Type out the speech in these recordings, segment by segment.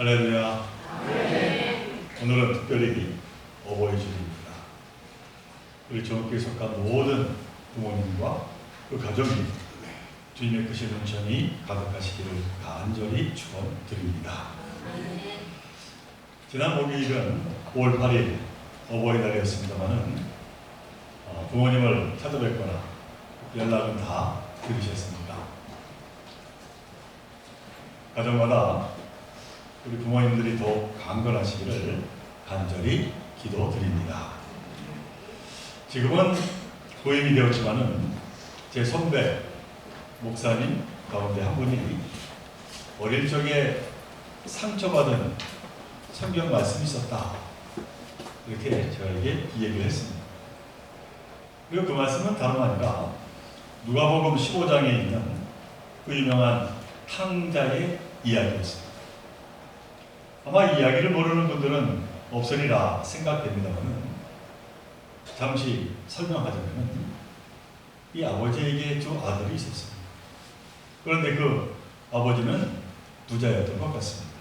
할렐루야. 오늘은 특별히 어버이 주일입니다. 우리 전국에 속한 모든 부모님과 그 가족이 주님의 크신 은총이 가득하시기를 간절히 축원드립니다. 지난 목요일은 5월 8일 어버이날이었습니다만은 부모님을 찾아뵙거나 연락은 다 드리셨습니다. 가정마다 우리 부모님들이 더욱 강건하시기를 간절히 기도드립니다. 지금은 고임이 되었지만은 제 선배 목사님 가운데 한 분이 어릴 적에 상처받은 성경 말씀이 있었다, 이렇게 저에게 이야기를 했습니다. 그리고 그 말씀은 다름 아니라 누가복음 15장에 있는 그 유명한 탕자의 이야기였습니다. 아마 이 이야기를 모르는 분들은 없으리라 생각됩니다만 잠시 설명하자면 이 아버지에게 두 아들이 있었습니다. 그런데 그 아버지는 부자였던 것 같습니다.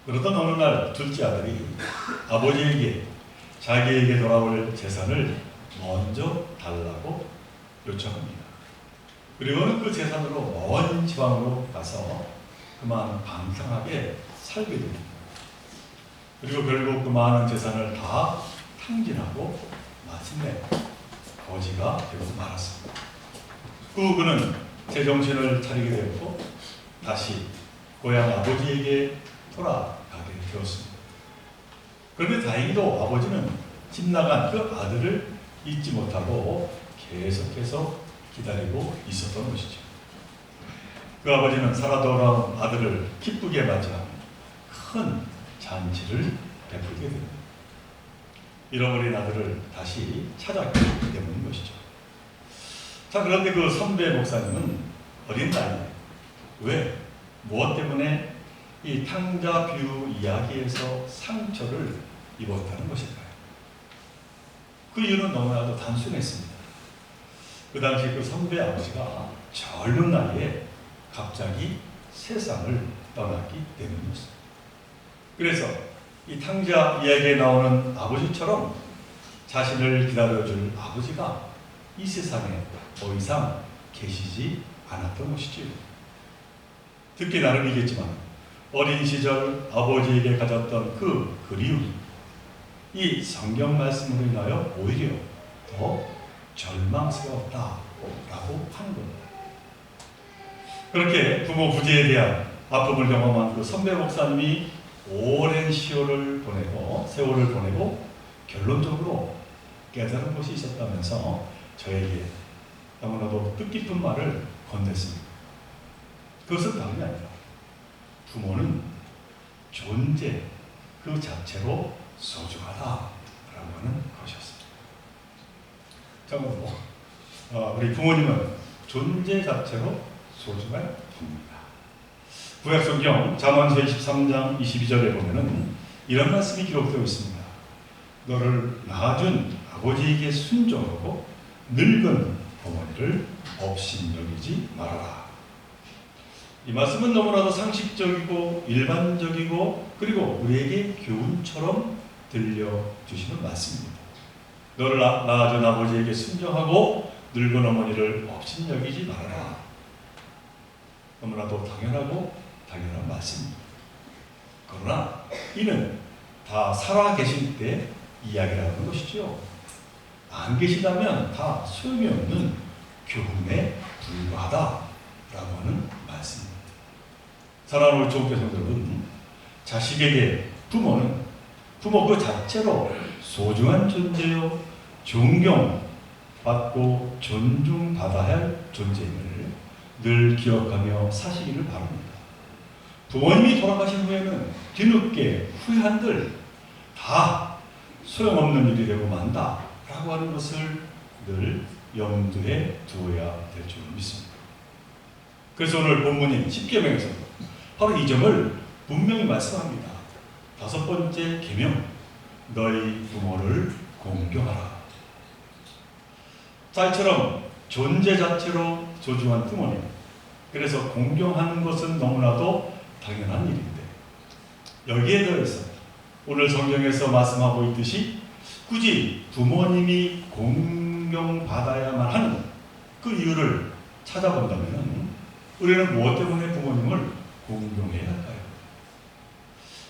그러던 어느 날 둘째 아들이 아버지에게 자기에게 돌아올 재산을 먼저 달라고 요청합니다. 그리고는 그 재산으로 먼 지방으로 가서 그만 방탕하게 살게 됩니다. 그리고 결국 그 많은 재산을 다 탕진하고 마침내 거지가 되고 말았습니다. 그는 제정신을 차리게 되었고 다시 고향 아버지에게 돌아가게 되었습니다. 그런데 다행히도 아버지는 집 나간 그 아들을 잊지 못하고 계속해서 기다리고 있었던 것이죠. 그 아버지는 살아 돌아온 아들을 기쁘게 맞이하며 큰 잔치를 베풀게 됩니다. 잃어버린 아들을 다시 찾았기 때문인 것이죠. 자, 그런데 그 선배 목사님은 어린 나이에 왜, 무엇 때문에 이 탕자 비유 이야기에서 상처를 입었다는 것일까요? 그 이유는 너무나도 단순했습니다. 그 당시 그 선배 아버지가 젊은 나이에 갑자기 세상을 떠났기 때문이었습니다. 그래서 이 탕자 이야기에 나오는 아버지처럼 자신을 기다려줄 아버지가 이 세상에 더 이상 계시지 않았던 것이지요. 듣기 나름이겠지만 어린 시절 아버지에게 가졌던 그 그리움이 이 성경 말씀으로 인하여 오히려 더 절망스러웠다라고 하는 겁니다. 그렇게 부모 부재에 대한 아픔을 경험한 그 선배 목사님이 오랜 세월을 보내고 결론적으로 깨달은 것이 있었다면서 저에게 너무나도 뜻깊은 말을 건넸습니다. 그것은 다름이 아니라 부모는 존재 그 자체로 소중하다라고 하는 것이었습니다. 참고로 우리 부모님은 존재 자체로 소중한 분입니다. 구약성경 잠언서 23장 22절에 보면은 이런 말씀이 기록되어 있습니다. 너를 낳아준 아버지에게 순종하고 늙은 어머니를 업신여기지 말아라. 이 말씀은 너무나도 상식적이고 일반적이고 그리고 우리에게 교훈처럼 들려주시는 말씀입니다. 너를 낳아준 아버지에게 순종하고 늙은 어머니를 업신여기지 말아라. 너무나도 당연한 말씀입니다. 그러나 이는 다 살아 계실 때 이야기라는 것이죠. 안 계시다면 다 소용이 없는 교훈에 불과하다라고 하는 말씀입니다. 사랑하는 우리 교회성들은 자식에게 부모 그 자체로 소중한 존재요, 존경받고 존중받아야 할 존재임을 늘 기억하며 사시기를 바랍니다. 부모님이 돌아가신 후에는 뒤늦게 후회한들 다 소용없는 일이 되고 만다라고 하는 것을 늘 염두에 두어야 될 줄 믿습니다. 그래서 오늘 본문인 10계명에서 바로 이 점을 분명히 말씀합니다. 5번째 계명, 너희 부모를 공경하라. 자, 이처럼 존재 자체로 소중한 부모님, 그래서 공경하는 것은 너무나도 당연한 일인데 여기에 더해서 오늘 성경에서 말씀하고 있듯이 굳이 부모님이 공경받아야만 하는 그 이유를 찾아본다면 우리는 무엇 때문에 부모님을 공경해야 할까요?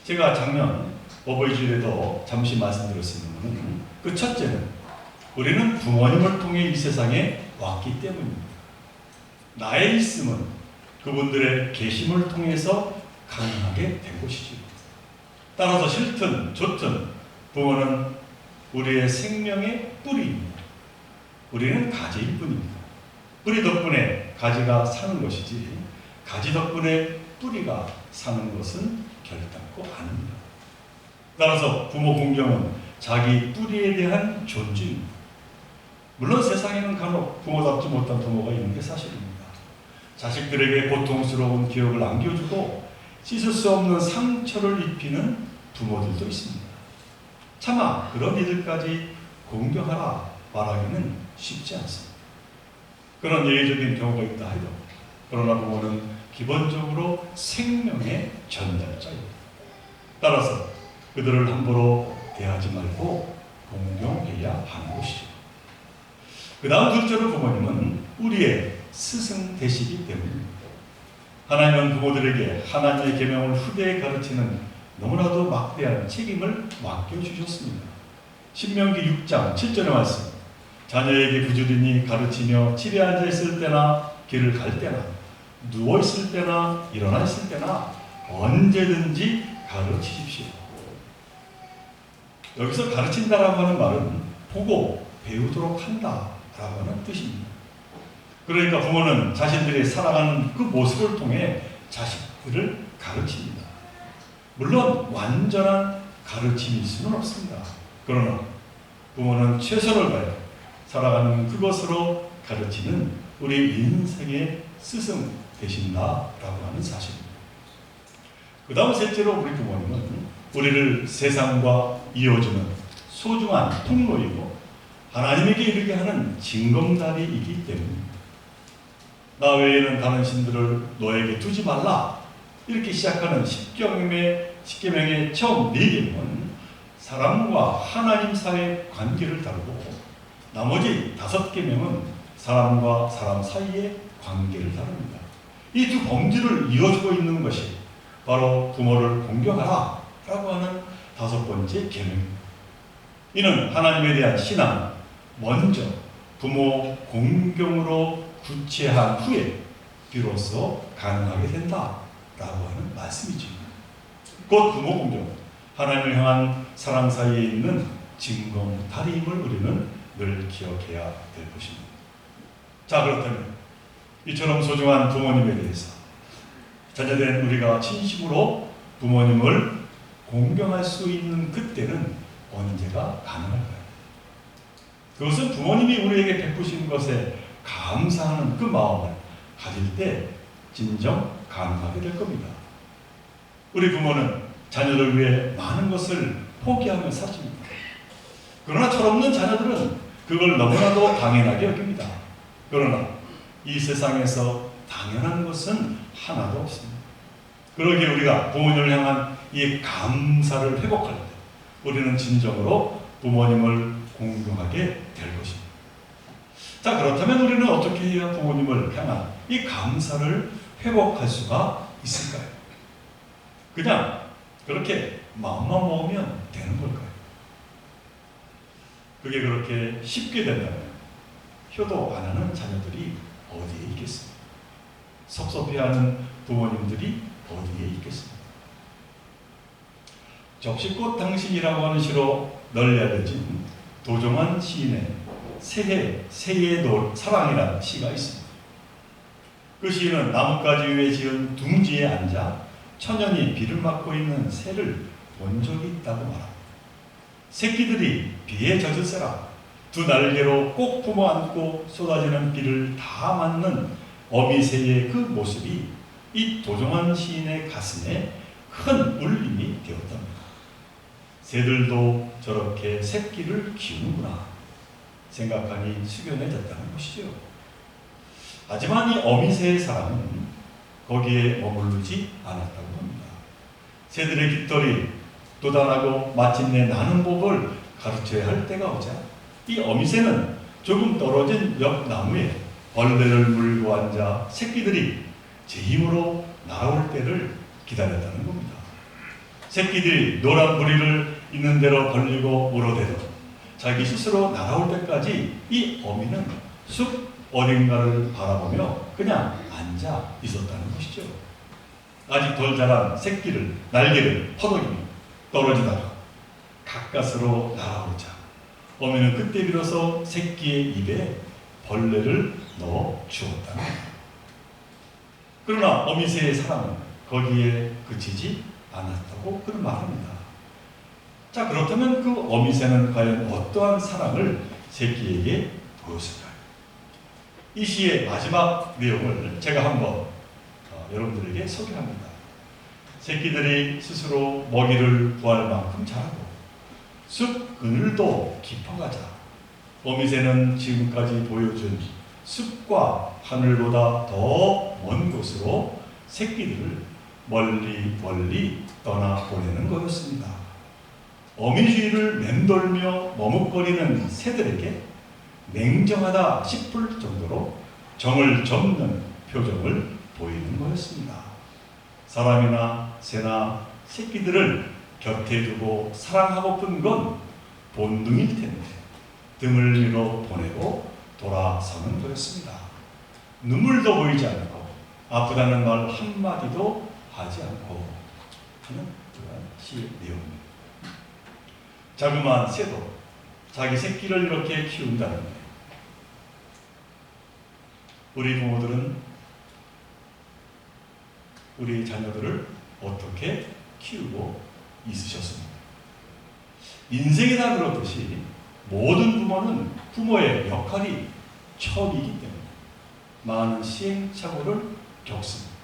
제가 작년 어버이주일에도 잠시 말씀드렸습니다만 그 첫째는 우리는 부모님을 통해 이 세상에 왔기 때문입니다. 나의 있음은 그분들의 계심을 통해서 가능하게 된 것이죠. 따라서 싫든 좋든 부모는 우리의 생명의 뿌리입니다. 우리는 가지일 뿐입니다. 뿌리 덕분에 가지가 사는 것이지 가지 덕분에 뿌리가 사는 것은 결단코 아닙니다. 따라서 부모 공경은 자기 뿌리에 대한 존중입니다. 물론 세상에는 간혹 부모답지 못한 부모가 있는 게 사실입니다. 자식들에게 고통스러운 기억을 남겨주고 씻을 수 없는 상처를 입히는 부모들도 있습니다. 차마 그런 이들까지 공경하라 말하기는 쉽지 않습니다. 그런 예외적인 경우가 있다 해도 그러나 부모는 기본적으로 생명의 전달자입니다. 따라서 그들을 함부로 대하지 말고 공경해야 하는 것이죠. 그 다음 둘째로 부모님은 우리의 스승 되시기 때문입니다. 하나님은 부모들에게 하나님의 계명을 후대에 가르치는 너무나도 막대한 책임을 맡겨주셨습니다. 신명기 6장 7절의 말씀, 자녀에게 부지런히 가르치며 집에 앉아있을 때나 길을 갈 때나 누워있을 때나 일어나 있을 때나 언제든지 가르치십시오. 여기서 가르친다라고 하는 말은 보고 배우도록 한다라고 하는 뜻입니다. 그러니까 부모는 자신들이 살아가는 그 모습을 통해 자식들을 가르칩니다. 물론 완전한 가르침일 수는 없습니다. 그러나 부모는 최선을 다해 살아가는 그것으로 가르치는 우리 인생의 스승 되신다라고 하는 사실입니다. 그 다음 셋째로 우리 부모님은 우리를 세상과 이어주는 소중한 통로이고 하나님에게 이르게 하는 징검다리이기 때문입니다. 나 외에는 다른 신들을 너에게 두지 말라 이렇게 시작하는 십계명의 처음 4개는 사람과 하나님 사이의 관계를 다루고 나머지 5계명은 사람과 사람 사이의 관계를 다룹니다. 이 두 범주를 이어주고 있는 것이 바로 부모를 공경하라 라고 하는 5번째 계명입니다. 이는 하나님에 대한 신앙, 먼저 부모 공경으로 구체한 후에 비로소 가능하게 된다라고 하는 말씀이죠. 곧 부모 공경, 하나님을 향한 사랑 사이에 있는 징검다리임을 우리는 늘 기억해야 될 것입니다. 자, 그렇다면 이처럼 소중한 부모님에 대해서 자녀된 우리가 진심으로 부모님을 공경할 수 있는 그때는 언제가 가능할까요? 그것은 부모님이 우리에게 베푸신 것에 감사하는 그 마음을 가질 때 진정 가능하게 될 겁니다. 우리 부모는 자녀를 위해 많은 것을 포기하며 사십니다. 그러나 철없는 자녀들은 그걸 너무나도 당연하게 여깁니다. 그러나 이 세상에서 당연한 것은 하나도 없습니다. 그러기에 우리가 부모님을 향한 이 감사를 회복할 때 우리는 진정으로 부모님을 공경하게 될 것입니다. 자, 그렇다면 우리는 어떻게 해야 부모님을 향한 이 감사를 회복할 수가 있을까요? 그냥 그렇게 마음만 먹으면 되는 걸까요? 그게 그렇게 쉽게 된다면 효도 안 하는 자녀들이 어디에 있겠습니까? 섭섭해하는 부모님들이 어디에 있겠습니까? 접시꽃 당신이라고 하는 시로 널리 알려진 도종환 시인의 새의 사랑이라는 시가 있습니다. 그 시인은 나뭇가지 위에 지은 둥지에 앉아 천연히 비를 맞고 있는 새를 본 적이 있다고 말합니다. 새끼들이 비에 젖을세라 두 날개로 꼭 품어 안고 쏟아지는 비를 다 맞는 어미새의 그 모습이 이 도종환 시인의 가슴에 큰 울림이 되었답니다. 새들도 저렇게 새끼를 키우는구나 생각하니 숙연해졌다는 것이죠. 하지만 이 어미새의 사랑은 거기에 머무르지 않았다고 합니다. 새들의 깃털이 돋아나고 마침내 나는 법을 가르쳐야 할 때가 오자 이 어미새는 조금 떨어진 옆 나무에 벌레를 물고 앉아 새끼들이 제 힘으로 날아올 때를 기다렸다는 겁니다. 새끼들이 노란 부리를 있는 대로 벌리고 물어대도 자기 스스로 날아올 때까지 이 어미는 숲 어딘가를 바라보며 그냥 앉아 있었다는 것이죠. 아직 덜 자란 새끼를 날개를 퍼덕이며 떨어지다가 가까스로 날아오자 어미는 그때 비로소 새끼의 입에 벌레를 넣어 주었다는 겁니다. 그러나 어미새의 사랑은 거기에 그치지 않았다고 그는 말합니다. 자, 그렇다면 그 어미새는 과연 어떠한 사랑을 새끼에게 보였을까요? 이 시의 마지막 내용을 제가 한번 여러분들에게 소개합니다. 새끼들이 스스로 먹이를 구할 만큼 자라고 숲 그늘도 깊어가자 어미새는 지금까지 보여준 숲과 하늘보다 더 먼 곳으로 새끼들을 멀리 멀리 떠나보내는 거였습니다. 어미 주위를 맴돌며 머뭇거리는 새들에게 냉정하다 싶을 정도로 정을 접는 표정을 보이는 거였습니다. 사람이나 새나 새끼들을 곁에 두고 사랑하고픈 건 본능일 텐데 등을 밀어 보내고 돌아서는 거였습니다. 눈물도 보이지 않고 아프다는 말 한마디도 하지 않고 하는 그런 시의 내용입니다. 자그마한 새도 자기 새끼를 이렇게 키운다는데 우리 부모들은 우리 자녀들을 어떻게 키우고 있으셨습니까? 인생이 다 그렇듯이 모든 부모는 부모의 역할이 처음이기 때문에 많은 시행착오를 겪습니다.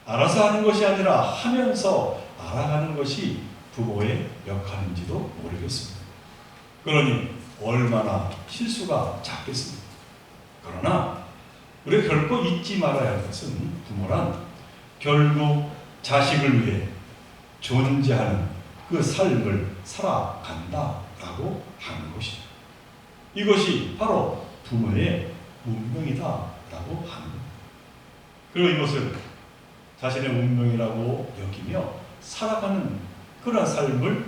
알아서 하는 것이 아니라 하면서 알아가는 것이 부모의 역할인지도 모르겠습니다. 그러니 얼마나 실수가 작겠습니까? 그러나 우리가 결코 잊지 말아야 할 것은 부모란 결국 자식을 위해 존재하는 그 삶을 살아간다라고 하는 것이죠. 이것이 바로 부모의 운명이다라고 하는 겁니다. 그리고 이것을 자신의 운명이라고 여기며 살아가는 그런 삶을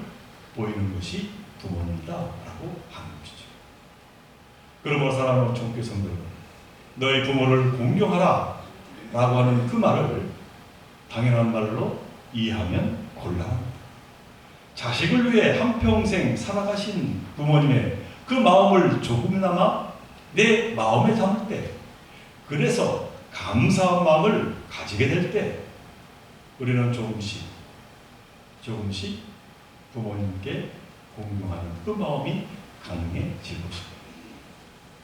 보이는 것이 부모님이다라고 하는 것이죠. 그러므로 사랑하는 총교 성도들, 너희 부모를 공경하라 라고 하는 그 말을 당연한 말로 이해하면 곤란합니다. 자식을 위해 한평생 살아가신 부모님의 그 마음을 조금이나마 내 마음에 담을 때, 그래서 감사한 마음을 가지게 될 때 우리는 조금씩 부모님께 공경하는 그 마음이 가능해질 것입니다.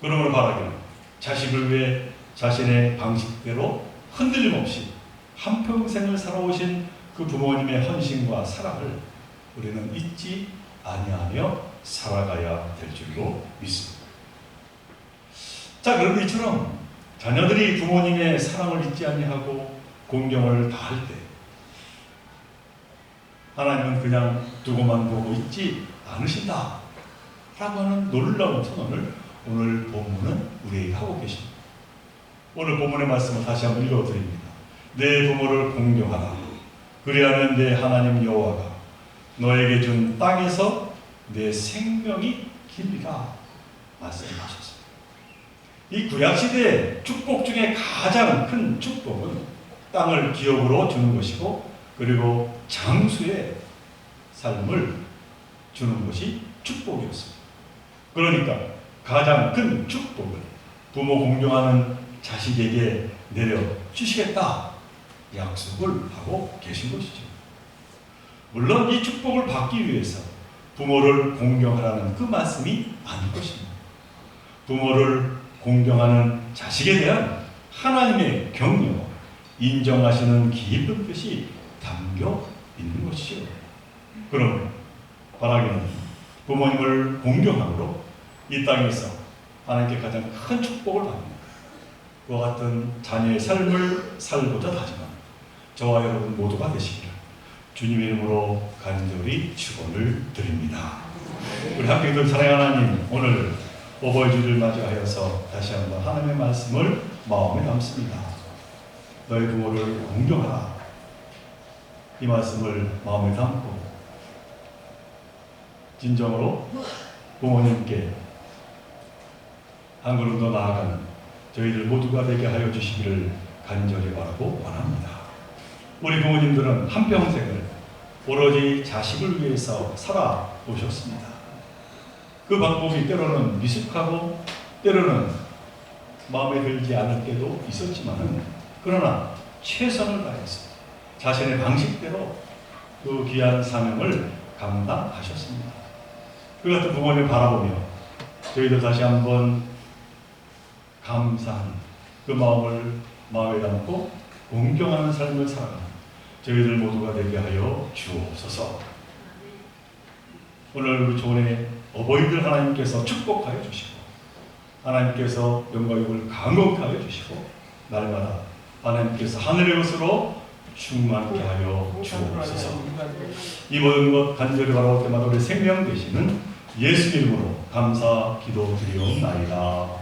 그러므로 바라기는 자식을 위해 자신의 방식대로 흔들림 없이 한평생을 살아오신 그 부모님의 헌신과 사랑을 우리는 잊지 아니하며 살아가야 될 줄로 믿습니다. 자, 그런데 이처럼 자녀들이 부모님의 사랑을 잊지 아니하고 공경을 다할 때 하나님은 그냥 두고만 보고 있지 않으신다 라고 하는 놀라운 선언을 오늘 본문은 우리에게 하고 계십니다. 오늘 본문의 말씀을 다시 한번 읽어드립니다. 내 부모를 공경하라. 그리하면 내 하나님 여호와가 너에게 준 땅에서 내 생명이 길리라 말씀하셨습니다. 이 구약시대의 축복 중에 가장 큰 축복은 땅을 기업으로 주는 것이고 그리고 장수의 삶을 주는 것이 축복이었습니다. 그러니까 가장 큰 축복을 부모 공경하는 자식에게 내려주시겠다 약속을 하고 계신 것이죠. 물론 이 축복을 받기 위해서 부모를 공경하라는 그 말씀이 아닐 것입니다. 부모를 공경하는 자식에 대한 하나님의 격려, 인정하시는 깊은 뜻이 담겨 있는 것이죠. 그러므로 바라기는 부모님을 공경함으로 이 땅에서 하나님께 가장 큰 축복을 받는 그와 같은 자녀의 삶을 살고자 다짐합니다. 저와 여러분 모두가 되시기를 주님의 이름으로 간절히 축원을 드립니다. 우리 함께 사랑하는 하나님, 오늘 어버이주를 맞이하여서 다시 한번 하나님의 말씀을 마음에 담습니다. 너희 부모를 공경하라. 이 말씀을 마음에 담고 진정으로 부모님께 한 걸음 더 나아가는 저희들 모두가 되게 하여 주시기를 간절히 바라고 원합니다. 우리 부모님들은 한평생을 오로지 자식을 위해서 살아오셨습니다. 그 방법이 때로는 미숙하고 때로는 마음에 들지 않을 때도 있었지만 그러나 최선을 다해서 자신의 방식대로 그 귀한 사명을 감당하셨습니다. 그 같은 부모님을 바라보며 저희들 다시 한번 감사하는 그 마음을 마음에 담고 공경하는 삶을 살아가는 저희들 모두가 되게 하여 주옵소서. 오늘 우리 조원의 어버이들 하나님께서 축복하여 주시고 하나님께서 영광을 강건케 하여 주시고 날마다 하나님께서 하늘의 것으로 충만케 하여 주옵소서. 이 모든 것 간절히 바라볼 때마다 우리 생명 되시는 예수 이름으로 감사 기도 드리옵나이다.